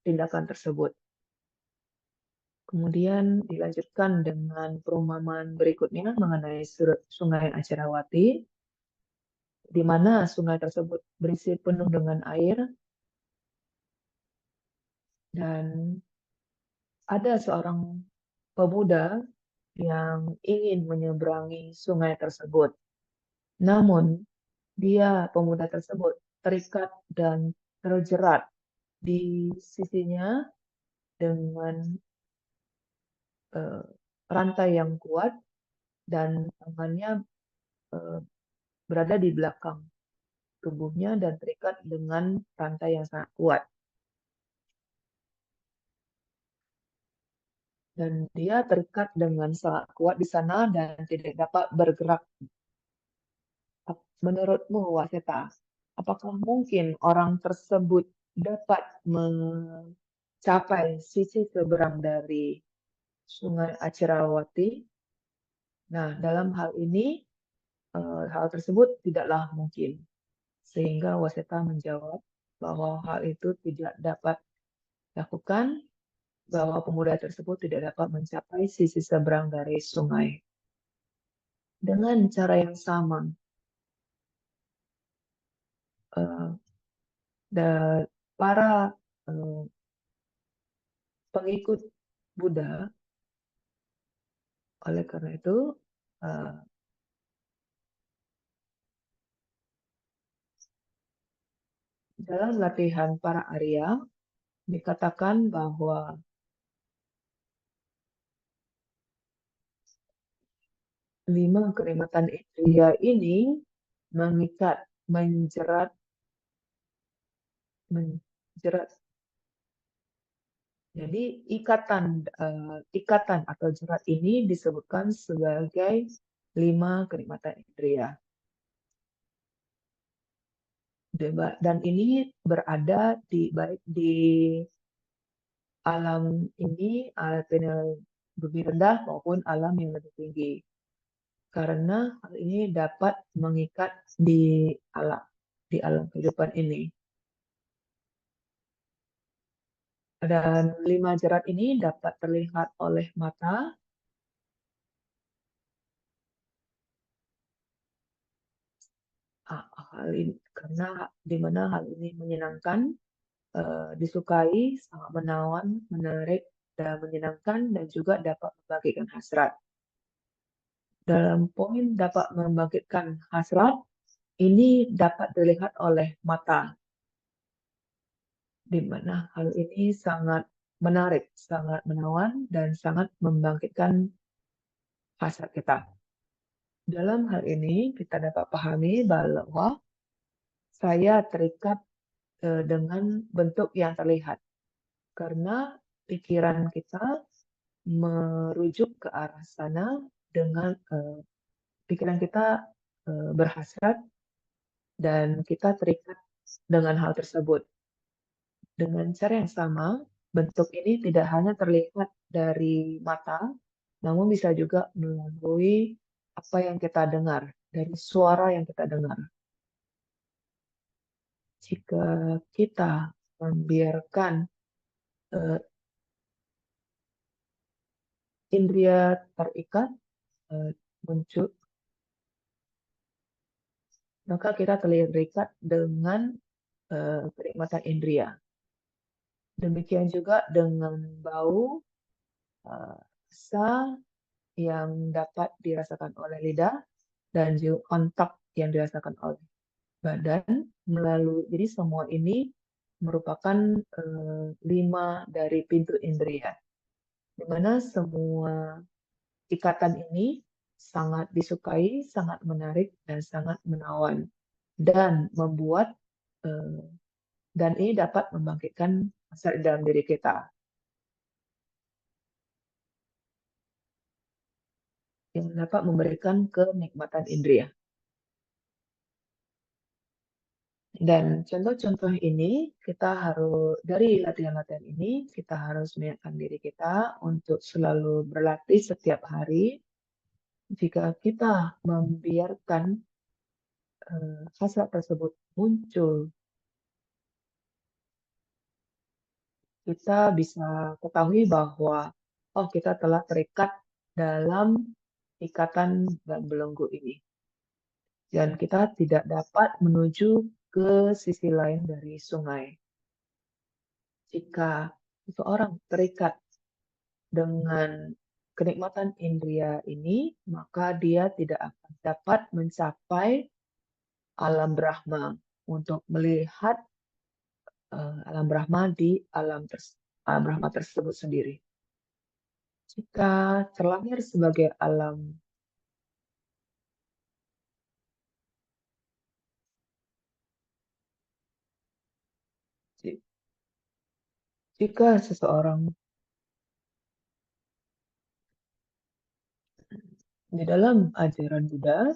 tindakan tersebut. Kemudian dilanjutkan dengan perumpamaan berikutnya mengenai sungai Acirawati, di mana sungai tersebut berisi penuh dengan air dan ada seorang pemuda yang ingin menyeberangi sungai tersebut. Namun, pemuda tersebut terikat dan terjerat di sisinya dengan eh, rantai yang kuat dan tangannya eh, berada di belakang tubuhnya dan terikat dengan rantai yang sangat kuat. Dan dia terikat dengan sangat kuat di sana dan tidak dapat bergerak. Menurutmu, Waseta, apakah mungkin orang tersebut dapat mencapai sisi seberang dari Sungai Acirawati? Nah, dalam hal ini, hal tersebut tidaklah mungkin. Sehingga Waseta menjawab bahwa hal itu tidak dapat dilakukan, bahwa pemuda tersebut tidak dapat mencapai sisi seberang dari sungai. Dengan cara yang sama, eh, para eh, pengikut Buddha, oleh karena itu, eh, dalam latihan para Arya, dikatakan bahwa 5 kenikmatan indriya ini mengikat, menjerat, menjerat. Jadi ikatan atau jerat ini disebutkan sebagai 5 kenikmatan indriya. Dan ini berada baik di alam ini, alam yang lebih rendah maupun alam yang lebih tinggi. Karena hal ini dapat mengikat di alam kehidupan ini. Dan 5 jerat ini dapat terlihat oleh mata, karena di mana hal ini menyenangkan, disukai, sangat menawan, menarik, dan menyenangkan, dan juga dapat membangkitkan hasrat. Dalam poin dapat membangkitkan hasrat, ini dapat dilihat oleh mata, di mana hal ini sangat menarik, sangat menawan, dan sangat membangkitkan hasrat kita. Dalam hal ini, kita dapat pahami bahwa saya terikat dengan bentuk yang terlihat, karena pikiran kita merujuk ke arah sana dengan pikiran kita berhasrat dan kita terikat dengan hal tersebut. Dengan cara yang sama, bentuk ini tidak hanya terlihat dari mata, namun bisa juga melalui apa yang kita dengar, dari suara yang kita dengar. Jika kita membiarkan uh, indria terikat, muncul, maka kita terikat dengan kenikmatan indria. Demikian juga dengan bau, rasa yang dapat dirasakan oleh lidah, dan juga kontak yang dirasakan oleh badan jadi semua ini merupakan 5 dari pintu indria, di mana semua ikatan ini sangat disukai, sangat menarik, dan sangat menawan, dan eh, dan ini dapat membangkitkan hasrat dalam diri kita. yang dapat memberikan kenikmatan indera. Dan contoh-contoh ini dari latihan-latihan ini kita harus mengingatkan diri kita untuk selalu berlatih setiap hari. Jika kita membiarkan hasrat tersebut muncul, kita bisa ketahui bahwa kita telah terikat dalam ikatan dan belenggu ini. Dan kita tidak dapat menuju ke sisi lain dari sungai. Jika seseorang terikat dengan kenikmatan indera ini, maka dia tidak akan dapat mencapai alam Brahma untuk melihat alam Brahma di alam Brahma tersebut sendiri. Jika terlahir sebagai jika seseorang di dalam ajaran Buddha,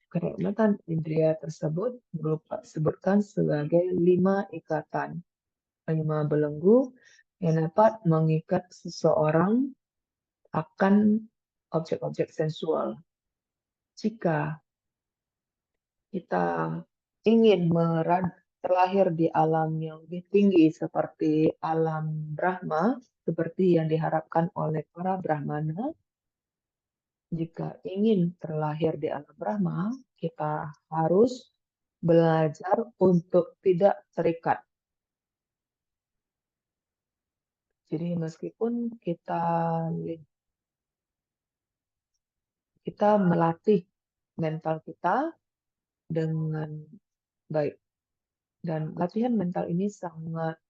kenikmatan indera tersebut disebutkan sebagai 5 ikatan, 5 belenggu yang dapat mengikat seseorang akan objek-objek sensual. Jika kita ingin terlahir di alam yang lebih tinggi seperti alam Brahma, seperti yang diharapkan oleh para Brahmana, jika ingin terlahir di alam Brahma, kita harus belajar untuk tidak terikat. Jadi meskipun kita melatih mental kita dengan baik, dan latihan mental ini sangat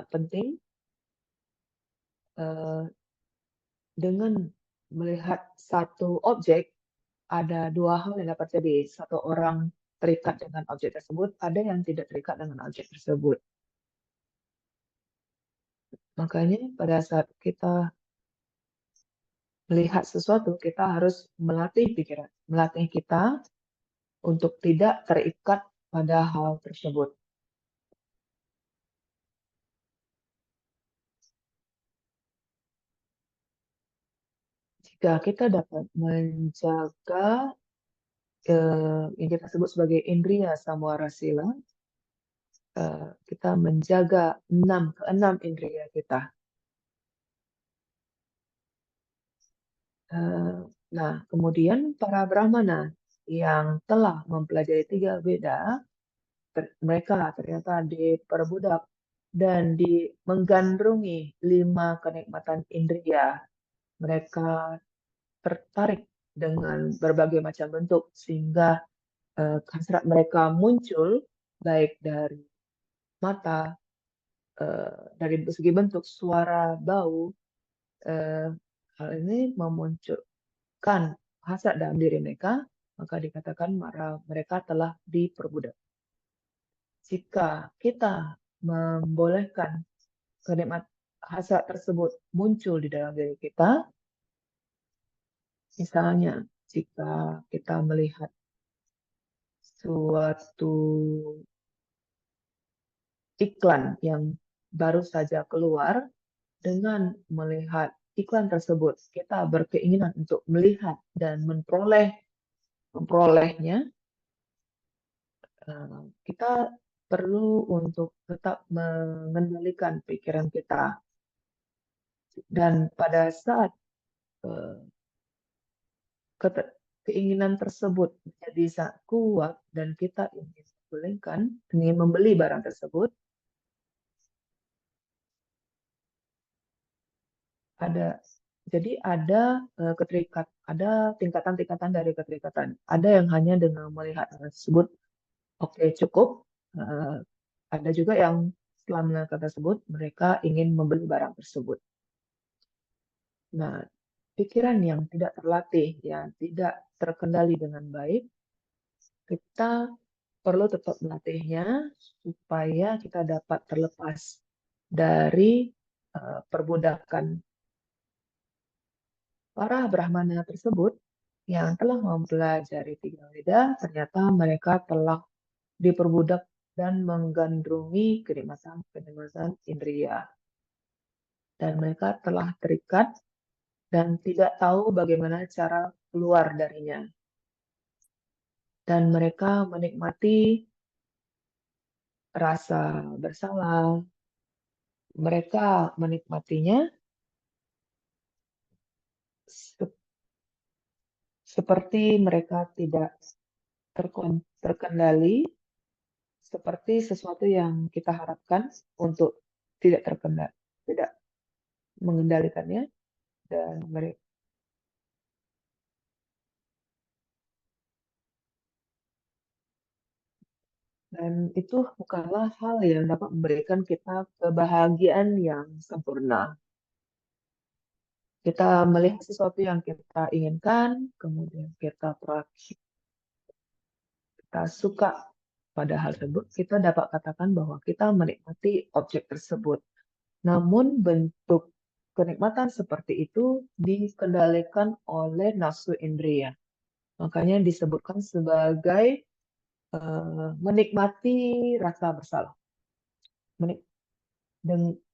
penting. Dengan melihat satu objek, ada 2 hal yang dapat terjadi. Satu orang terikat dengan objek tersebut, ada yang tidak terikat dengan objek tersebut. Makanya pada saat kita melihat sesuatu, kita harus melatih pikiran, melatih kita untuk tidak terikat pada hal tersebut. Jika kita dapat menjaga yang kita sebut sebagai indriya samwara sila, kita menjaga keenam indriya kita. Nah, kemudian para Brahmana yang telah mempelajari 3 Veda, mereka ternyata diperbudak dan menggandrungi 5 kenikmatan indriya. Mereka tertarik dengan berbagai macam bentuk sehingga hasrat mereka muncul baik dari mata, dari segi bentuk, suara, bau. Hal ini memunculkan hasrat dalam diri mereka, maka dikatakan mereka telah diperbudak. Jika kita membolehkan hasrat tersebut muncul di dalam diri kita, misalnya jika kita melihat suatu iklan yang baru saja keluar, dengan melihat iklan tersebut, kita berkeinginan untuk melihat dan memperolehnya, kita perlu untuk tetap mengendalikan pikiran kita. Dan pada saat keinginan tersebut menjadi sangat kuat dan kita ingin membeli barang tersebut, ada tingkatan-tingkatan dari keterikatan. Ada yang hanya dengan melihat hal tersebut, oke, cukup. Ada juga yang setelah melihat hal tersebut, mereka ingin membeli barang tersebut. Nah, pikiran yang tidak terlatih, yang tidak terkendali dengan baik, kita perlu tetap melatihnya supaya kita dapat terlepas dari perbudakan para Brahmana tersebut yang telah mempelajari tiga Weda, ternyata mereka telah diperbudak dan menggandrungi kenikmatan-kenikmatan indria. Dan mereka telah terikat dan tidak tahu bagaimana cara keluar darinya. Dan mereka menikmati rasa bersalah. Mereka menikmatinya se- seperti mereka tidak terkendali, seperti sesuatu yang kita harapkan untuk tidak terkendali, tidak mengendalikannya, dan mereka dan itu bukanlah hal yang dapat memberikan kita kebahagiaan yang sempurna. Kita melihat sesuatu yang kita inginkan, kemudian kita suka pada hal tersebut, kita dapat katakan bahwa kita menikmati objek tersebut. Namun bentuk kenikmatan seperti itu dikendalikan oleh nafsu indria. Makanya disebutkan sebagai menikmati rasa bersalah. Menik-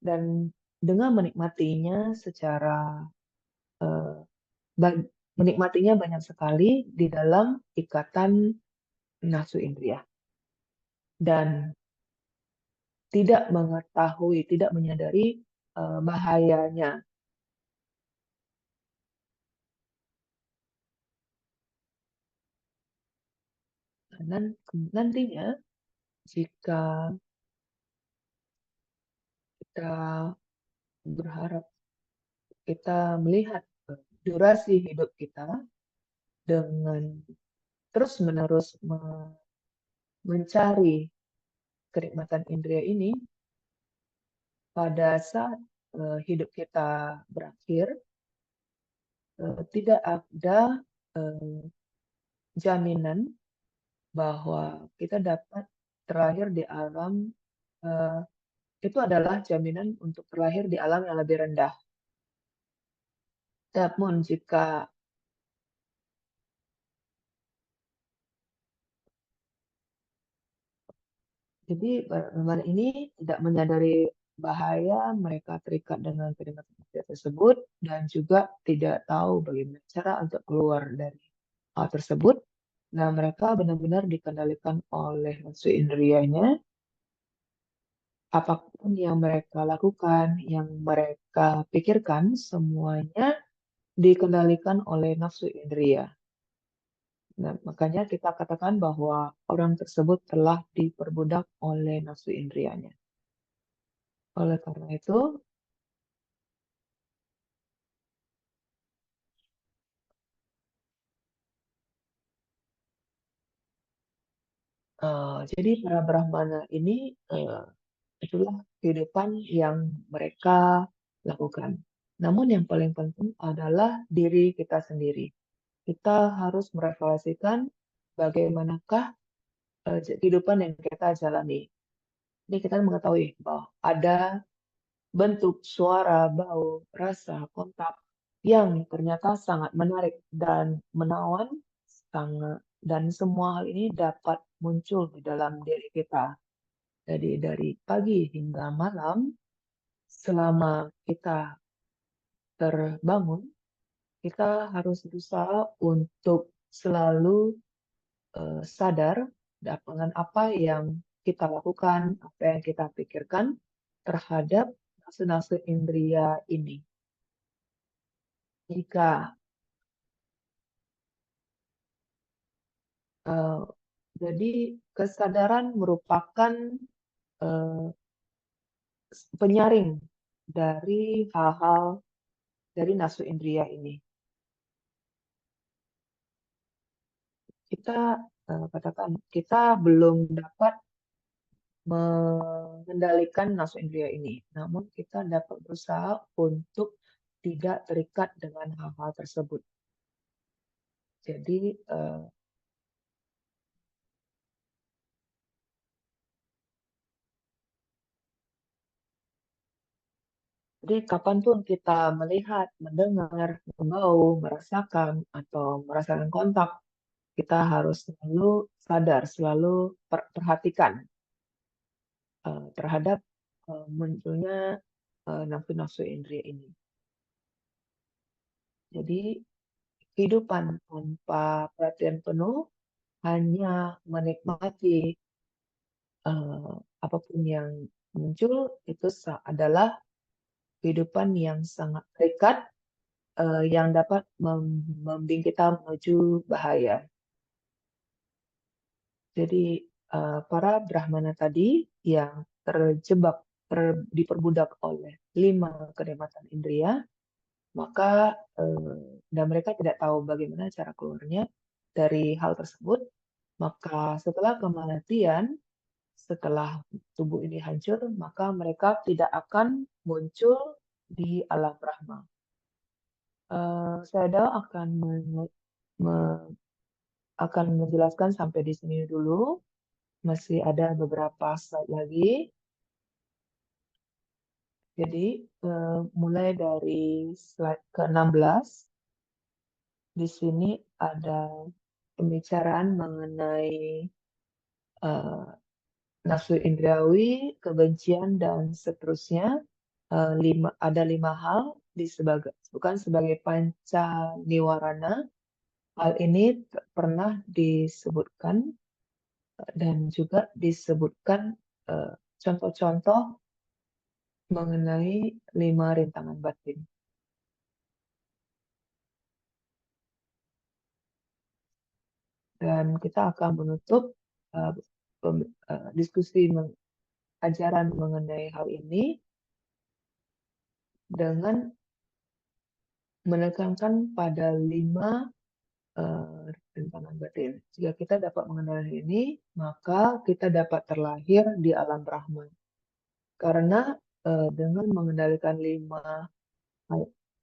dan dengan menikmatinya eh, menikmatinya banyak sekali di dalam ikatan nafsu indria dan tidak mengetahui, tidak menyadari bahayanya. Dan nantinya jika kita berharap, kita melihat durasi hidup kita dengan terus-menerus mencari kenikmatan indria ini, pada saat hidup kita berakhir, tidak ada eh, jaminan bahwa kita dapat terlahir di alam, eh, itu adalah jaminan untuk terlahir di alam yang lebih rendah. Namun jika jadi Barman ini tidak menyadari bahaya mereka terikat dengan kenikmatan tersebut dan juga tidak tahu bagaimana cara untuk keluar dari hal tersebut. Nah, mereka benar-benar dikendalikan oleh nafsu indrianya. Apapun yang mereka lakukan, yang mereka pikirkan, semuanya dikendalikan oleh nafsu indria. Nah, makanya kita katakan bahwa orang tersebut telah diperbudak oleh nafsu indrianya. Oleh karena itu, jadi para Brahmana ini itulah kehidupan yang mereka lakukan. Namun yang paling penting adalah diri kita sendiri. Kita harus merefleksikan bagaimanakah kehidupan yang kita jalani. Ini kita mengetahui bahwa ada bentuk, suara, bau, rasa, kontak yang ternyata sangat menarik dan menawan, sangat dan semua hal ini dapat muncul di dalam diri kita. Jadi dari pagi hingga malam, selama kita terbangun, kita harus berusaha untuk selalu sadar dengan apa yang kita lakukan, apa yang kita pikirkan terhadap nafsu-nafsu indria ini. Jika eh, jadi kesadaran merupakan eh, penyaring dari hal-hal dari nafsu indria ini. Kita katakan kita belum dapat mengendalikan nafsu indria ini, namun kita dapat berusaha untuk tidak terikat dengan hal-hal tersebut. Jadi Jadi kapanpun kita melihat, mendengar, membau, merasakan, atau merasakan kontak, kita harus selalu sadar, selalu perhatikan terhadap munculnya nafsu-nafsu indria ini. Jadi kehidupan tanpa perhatian penuh hanya menikmati apapun yang muncul itu adalah kehidupan yang sangat terikat yang dapat membimbing kita menuju bahaya. Jadi para Brahmana tadi yang terjebak, diperbudak oleh 5 kenikmatan indria, maka dan mereka tidak tahu bagaimana cara keluarnya dari hal tersebut, maka setelah kematian, setelah tubuh ini hancur, maka mereka tidak akan muncul di alam Brahma. Saya akan menjelaskan sampai di sini dulu. Masih ada beberapa slide lagi. Jadi mulai dari slide ke-16, di sini ada pembicaraan mengenai nafsu indrawi, kebencian, dan seterusnya. Ada 5 hal disebutkan sebagai panca niwarana. Hal ini pernah disebutkan dan juga disebutkan contoh-contoh mengenai 5 rintangan batin. Dan kita akan menutup diskusi ajaran mengenai hal ini dengan menekankan pada 5 rintangan batin. Jika kita dapat mengenali ini, maka kita dapat terlahir di alam Brahman. Karena dengan mengendalikan 5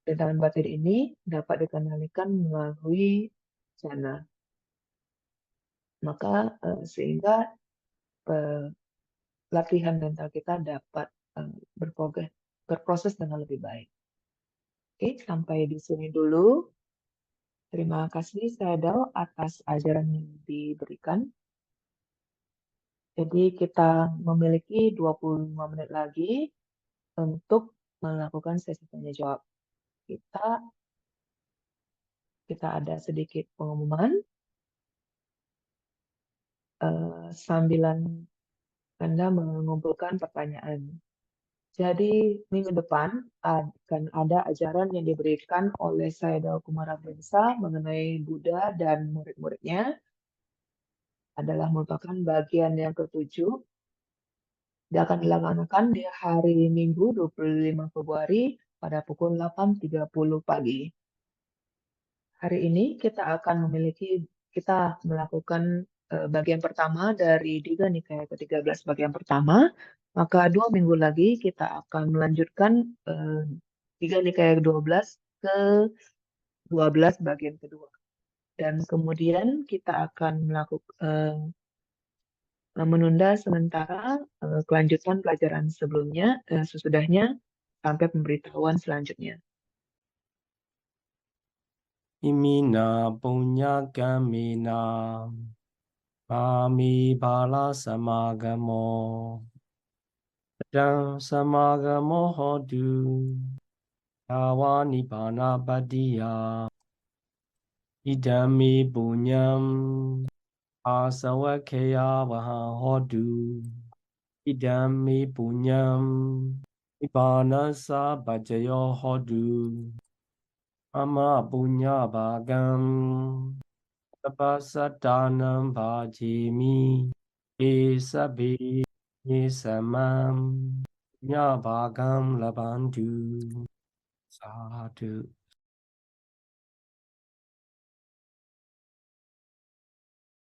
rintangan batin ini dapat dikendalikan melalui jana. Maka sehingga latihan mental kita dapat berproses dengan lebih baik. Oke, sampai di sini dulu. Terima kasih Sayadaw atas ajaran yang diberikan. Jadi kita memiliki 25 menit lagi untuk melakukan sesi tanya jawab. Kita ada sedikit pengumuman. Sambilan Anda mengumpulkan pertanyaan. Jadi minggu depan akan ada ajaran yang diberikan oleh Sayadaw Kumarabensa mengenai Buddha dan murid-muridnya. Adalah merupakan bagian yang ke-7. Dia akan dilaksanakan di hari Minggu 25 Februari pada pukul 8.30 pagi. Hari ini kita melakukan bagian pertama dari Digha Nikaya ke-13 bagian pertama. Maka 2 minggu lagi kita akan melanjutkan Digha Nikaya ke-12 ke-12 bagian kedua. Dan kemudian kita akan menunda sementara kelanjutan pelajaran sebelumnya sesudahnya sampai pemberitahuan selanjutnya. Imina punya kamina Mami bala samagamo Dan samagamo hodu Awani bana badia Idami punyam Asawakaya waha hodu Idami punyam Ibana sabajayo hodu Ama punya bagam Tapasadanam bhajimi Esabi Esamam Nyabagam labantu Sadhu